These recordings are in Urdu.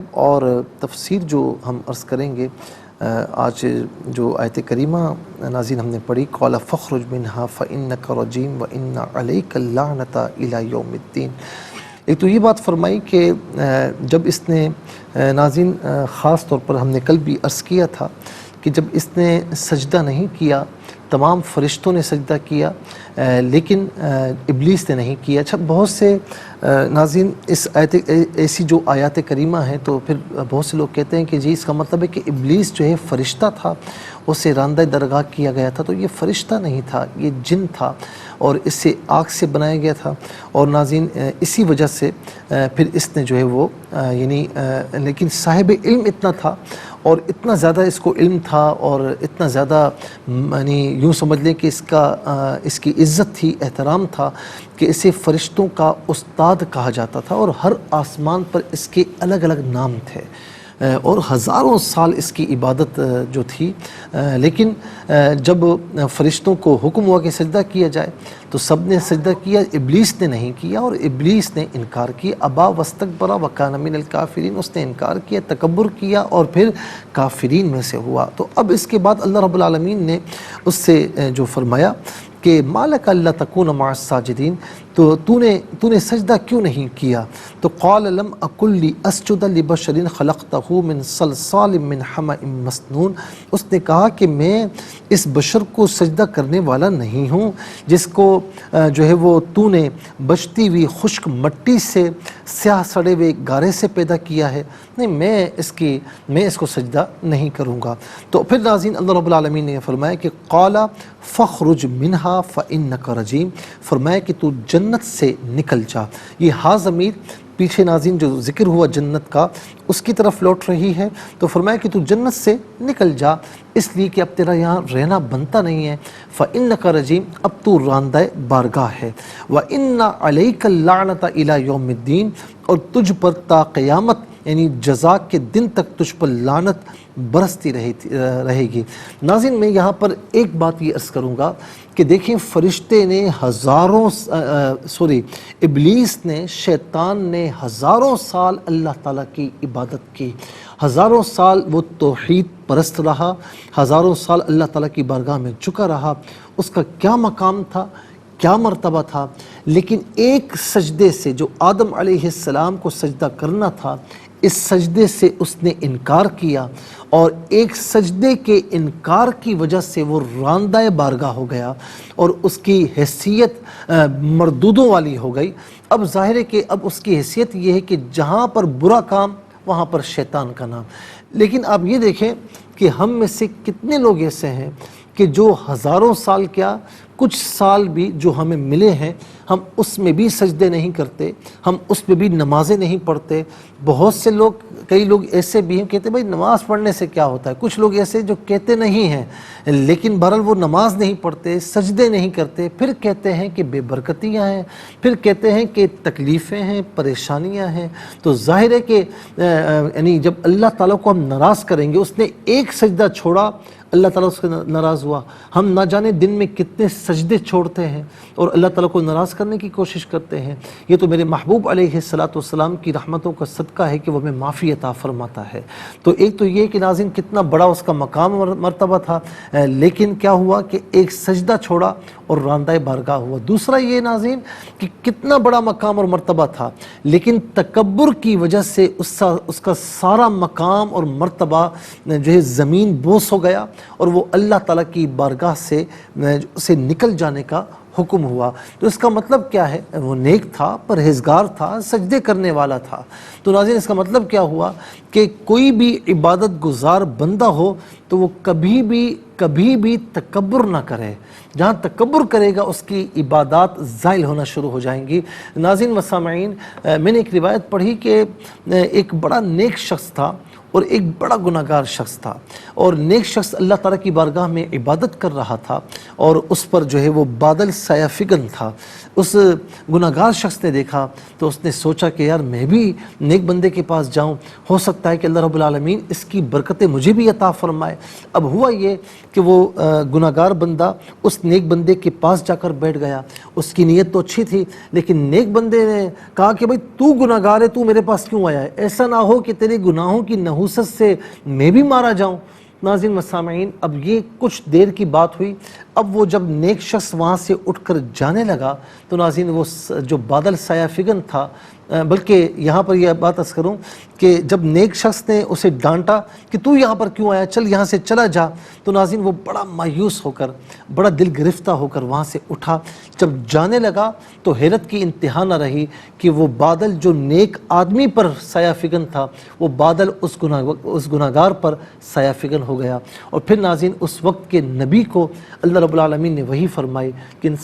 اور تفسیر جو ہم عرض کریں گے آج جو آیت کریمہ ناظرین ہم نے پڑھی قال فاخرج منها فإنك رجیم وإن عليك اللعنة إلى يوم الدین. ایک تو یہ بات فرمائی کہ جب اس نے ناظرین خاص طور پر ہم نے کل بھی عرض کیا تھا کہ جب اس نے سجدہ نہیں کیا، تمام فرشتوں نے سجدہ کیا لیکن ابلیس نے نہیں کیا. اچھا، بہت سے ناظرین اس آیت ایسی جو آیات کریمہ ہیں تو پھر بہت سے لوگ کہتے ہیں کہ جی اس کا مطلب ہے کہ ابلیس جو ہے فرشتہ تھا، اسے راندہ درگاہ کیا گیا تھا. تو یہ فرشتہ نہیں تھا، یہ جن تھا اور اس سے آگ سے بنایا گیا تھا. اور ناظرین اسی وجہ سے پھر اس نے جو ہے وہ لیکن صاحب علم اتنا تھا اور اتنا زیادہ اس کو علم تھا اور اتنا زیادہ یوں سمجھ لیں کہ اس کی عزت تھی، احترام تھا کہ اسے فرشتوں کا استاد کہا جاتا تھا اور ہر آسمان پر اس کے الگ الگ نام تھے اور ہزاروں سال اس کی عبادت جو تھی. لیکن جب فرشتوں کو حکم ہوا کہ سجدہ کیا جائے تو سب نے سجدہ کیا، ابلیس نے نہیں کیا اور ابلیس نے انکار کیا. ابا واستکبر وکان من الکافرین، اس نے انکار کیا، تکبر کیا اور پھر کافرین میں سے ہوا. تو اب اس کے بعد اللہ رب العالمین نے اس سے جو فرمایا کہ مالک اللہ تکون مع الساجدین، تو تو نے سجدہ کیوں نہیں کیا؟ تو قال لم اکن لاسجد لبشر خلقته من صلصال من حمأ مسنون، اس نے کہا کہ میں اس بشر کو سجدہ کرنے والا نہیں ہوں جس کو جو ہے وہ تو نے بچتی ہوئی خشک مٹی سے سیاہ سڑے ہوئے گارے سے پیدا کیا ہے. نہیں، میں اس کو سجدہ نہیں کروں گا. تو پھر ناظرین اللہ رب العالمین نے فرمایا کہ قال فاخرج منها فإنك رجیم، فرمایا کہ تو جنت سے نکل جا. یہ ہا ضمیر پیچھے ناظرین جو ذکر ہوا جنت کا اس کی طرف لوٹ رہی ہے. تو فرمایا کہ تو جنت سے نکل جا اس لیے کہ اب تیرا یہاں رہنا بنتا نہیں ہے. فإنك رجیم، اب تو راندہ بارگاہ ہے. وإن عليك اللعنة إلى يوم الدین، اور تجھ پر تا قیامت یعنی جزا کے دن تک تجھ پر لعنت برستی رہے گی. ناظرین میں یہاں پر ایک بات یہ عرض کروں گا کہ دیکھیں فرشتے نے ابلیس نے، شیطان نے ہزاروں سال اللہ تعالیٰ کی عبادت کی، ہزاروں سال وہ توحید پرست رہا، ہزاروں سال اللہ تعالیٰ کی بارگاہ میں جھکا رہا. اس کا کیا مقام تھا، کیا مرتبہ تھا، لیکن ایک سجدے سے جو آدم علیہ السلام کو سجدہ کرنا تھا، اس سجدے سے اس نے انکار کیا اور ایک سجدے کے انکار کی وجہ سے وہ راندہ بارگاہ ہو گیا اور اس کی حیثیت مردودوں والی ہو گئی. اب ظاہر ہے کہ اب اس کی حیثیت یہ ہے کہ جہاں پر برا کام وہاں پر شیطان کا نام. لیکن آپ یہ دیکھیں کہ ہم میں سے کتنے لوگ ایسے ہیں کہ جو ہزاروں سال کیا کچھ سال بھی جو ہمیں ملے ہیں ہم اس میں بھی سجدے نہیں کرتے، ہم اس میں بھی نمازیں نہیں پڑھتے. بہت سے لوگ، کئی لوگ ایسے بھی ہیں کہتے ہیں بھائی نماز پڑھنے سے کیا ہوتا ہے. کچھ لوگ ایسے جو کہتے نہیں ہیں لیکن بہرحال وہ نماز نہیں پڑھتے، سجدے نہیں کرتے، پھر کہتے ہیں کہ بے برکتیاں ہیں، پھر کہتے ہیں کہ تکلیفیں ہیں، پریشانیاں ہیں. تو ظاہر ہے کہ یعنی جب اللہ تعالیٰ کو ہم ناراض کریں گے، اس نے ایک سجدہ چھوڑا اللہ تعالیٰ اس سے ناراض ہوا. ہم نہ جانے دن میں کتنے سجدے چھوڑتے ہیں اور اللہ تعالیٰ کو ناراض کرنے کی کوشش کرتے ہیں. یہ تو میرے محبوب علیہ السلام کی رحمتوں کا صدقہ ہے کہ وہ ہمیں معافی عطا فرماتا ہے. تو ایک تو یہ کہ ناظرین کتنا بڑا اس کا مقام اور مرتبہ تھا، لیکن کیا ہوا کہ ایک سجدہ چھوڑا اور راندہ بارگاہ ہوا. دوسرا یہ ناظرین کہ کتنا بڑا مقام اور مرتبہ تھا لیکن تکبر کی وجہ سے اس کا سارا مقام اور مرتبہ جو ہے زمین بوس ہو گیا اور وہ اللہ تعالیٰ کی بارگاہ سے نکل جانے کا حکم ہوا. تو اس کا مطلب کیا ہے؟ وہ نیک تھا، پرہیزگار تھا، سجدے کرنے والا تھا. تو ناظرین اس کا مطلب کیا ہوا کہ کوئی بھی عبادت گزار بندہ ہو تو وہ کبھی بھی تکبر نہ کرے. جہاں تکبر کرے گا اس کی عبادات زائل ہونا شروع ہو جائیں گی. ناظرین و سامعین، میں نے ایک روایت پڑھی کہ ایک بڑا نیک شخص تھا اور ایک بڑا گناہگار شخص تھا، اور نیک شخص اللہ تعالیٰ کی بارگاہ میں عبادت کر رہا تھا اور اس پر جو ہے وہ بادل سایہ فگن تھا. اس گناہگار شخص نے دیکھا تو اس نے سوچا کہ یار میں بھی نیک بندے کے پاس جاؤں، ہو سکتا ہے کہ اللہ رب العالمین اس کی برکتیں مجھے بھی عطا فرمائے. اب ہوا یہ کہ وہ گناہگار بندہ اس نیک بندے کے پاس جا کر بیٹھ گیا، اس کی نیت تو اچھی تھی، لیکن نیک بندے نے کہا کہ بھئی تو گناہگار ہے، تو میرے پاس کیوں آیا ہے؟ ایسا نہ ہو کہ تیرے گناہوں کی نحوست سے میں بھی مارا جاؤں۔ ناظرین و سامعین، اب یہ کچھ دیر کی بات ہوئی، اب وہ جب نیک شخص وہاں سے اٹھ کر جانے لگا تو ناظرین وہ جو بادل سایہ فگن تھا، بلکہ یہاں پر یہ بات عرض کروں کہ جب نیک شخص نے اسے ڈانٹا کہ تو یہاں پر کیوں آیا، چل یہاں سے چلا جا، تو ناظرین وہ بڑا مایوس ہو کر، بڑا دل گرفتہ ہو کر وہاں سے اٹھا۔ جب جانے لگا تو حیرت کی انتہا نہ رہی کہ وہ بادل جو نیک آدمی پر سایہ فگن تھا، وہ بادل اس گناہگار پر سایہ فگن ہو گیا۔ اور پھر ناظرین اس وقت کے نبی کو اللہ رب العالمین نے وہی فرمائی کہ ان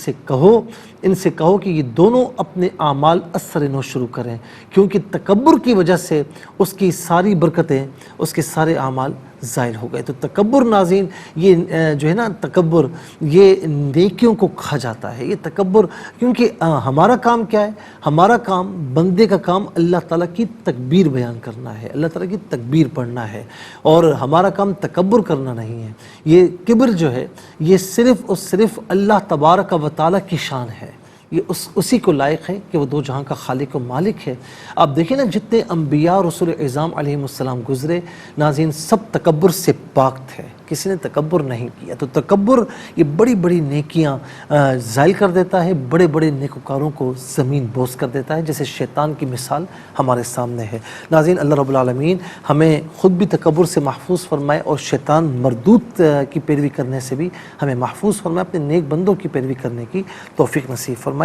سے کہو کہ یہ دونوں اپنے اعمال از سر نو شروع کریں، کیونکہ تکبر کی وجہ سے اس کی ساری برکتیں، اس کے سارے اعمال زائل ہو گئے۔ تو تکبر ناظرین، یہ جو ہے نا تکبر، یہ نیکیوں کو کھا جاتا ہے۔ یہ تکبر، کیونکہ ہمارا کام کیا ہے؟ ہمارا کام، بندے کا کام اللہ تعالیٰ کی تکبیر بیان کرنا ہے، اللہ تعالیٰ کی تکبیر پڑھنا ہے، اور ہمارا کام تکبر کرنا نہیں ہے۔ یہ کبر جو ہے یہ صرف اور صرف اللہ تبارک و تعالیٰ کی شان ہے، یہ اسی کو لائق ہے کہ وہ دو جہاں کا خالق و مالک ہے۔ آپ دیکھیں نا جتنے انبیاء رسول اعظام علیہ السلام گزرے ناظرین، سب تکبر سے پاک تھے، کسی نے تکبر نہیں کیا۔ تو تکبر یہ بڑی بڑی نیکیاں زائل کر دیتا ہے، بڑے بڑے نیکوکاروں کو زمین بوس کر دیتا ہے، جیسے شیطان کی مثال ہمارے سامنے ہے۔ ناظرین اللہ رب العالمین ہمیں خود بھی تکبر سے محفوظ فرمائے، اور شیطان مردود کی پیروی کرنے سے بھی ہمیں محفوظ فرمائے، اپنے نیک بندوں کی پیروی کرنے کی توفیق نصیب فرمائے۔